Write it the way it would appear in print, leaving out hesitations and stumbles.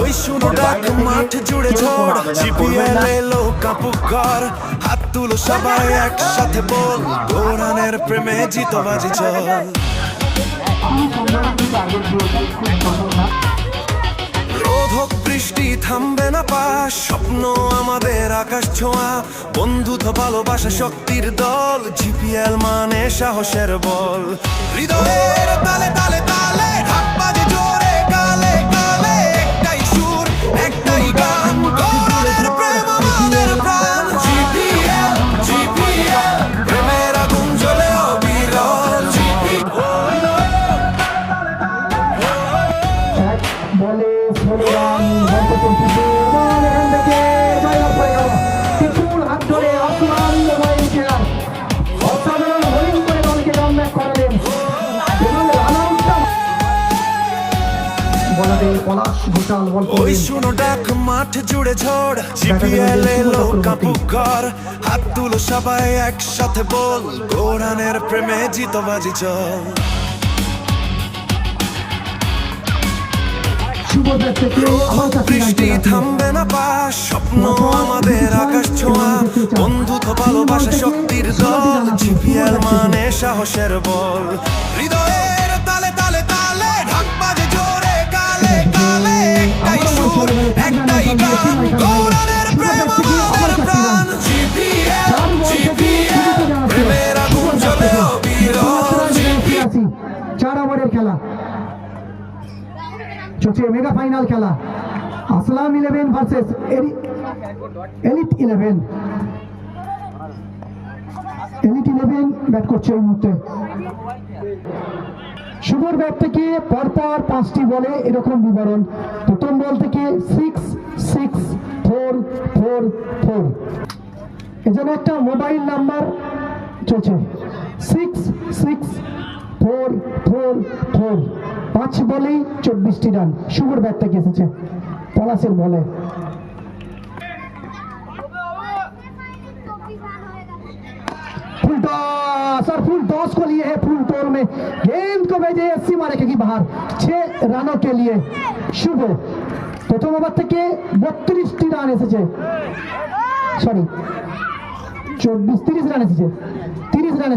ওই শুনো ডাক মাঠ জুড়ে ঝড়, জিপিএল এলো কাপুক ঘর, হাত তুলো সবাই একসাথে বল, কোরআনের প্রেমে জিতবাজি চল। রোদ হোক বৃষ্টি থামবে না পাস, স্বপ্ন আমাদের আকাশ ছোঁয়া, বন্ধুত্ব ভালোবাসা শক্তির দল, জিপিএল মানে সাহসের বল। হৃদয়ের তালে তালে তালে ঢাক বাজে জোরে গালে গালে, একটাই সুর একটাই গান, কোরআনের প্রেম আমাদের প্রাণ। জিপিএল জিপিএল প্রেমের আগুন জ্বলে অবিরল। বলে স্লোগান এখান থেকে জয় হয়ে গেল। ত্রিপুর হাত ধরে আসমান খেলার অসাধারণ বোলিং করে দলকে কামব্যাক করালেন এবং রান-আউটটা বলাতে পলাশ ঘোষাল বল ওই করলেন। শুনো ডাক মাঠ জুড়ে ঝড়, জিপিএল এলো কাপুক ঘর, হাত তুলো সবাই একসাথে বল, কোরআনের প্রেমে জিতবাজি চল। বৃষ্টি থামবে না পাস, স্বপ্ন আমাদের আকাশ ছোঁয়া, বন্ধুত্ব ভালোবাসা শক্তির দল, জিপিএল মানে সাহসের বল। হৃদয়ের তালে তালে তালে ঢাক বাজে জোরে গালে গালে, একটাই সুর একটাই গান, কোরআনের প্রেম আমাদের প্রাণ। জিপিএল জিপিএল প্রেমের আগুন জ্বলে অবিরল। 4 ওভারের খেলা চলছে, মেগা ফাইনাল খেলা আসলাম 11 ভার্সেস এলিট 11। এলিট 11 ব্যাট করছে এই মুহূর্তে। শুভর ব্যাট থেকে পরপর 5টি বলে এরকম বিবরণ। প্রথম বল থেকে 6 6 4 4 4। এজন্য একটা মোবাইল নাম্বার চলছে 6 6 4 4 4। 5 বলেই 24টি রান শুভর ব্যাট থেকে এসেছে পলাশের বলে। फुल टॉस और फुल टॉस को लिए है फुल टोर में, गेंद को भेजे 80 मारे की बाहर 6 রানও के लिए শুভ। প্রথম ওভার থেকে 32টি রান এসেছে, সরি 30 রান এসেছে, 30 রান।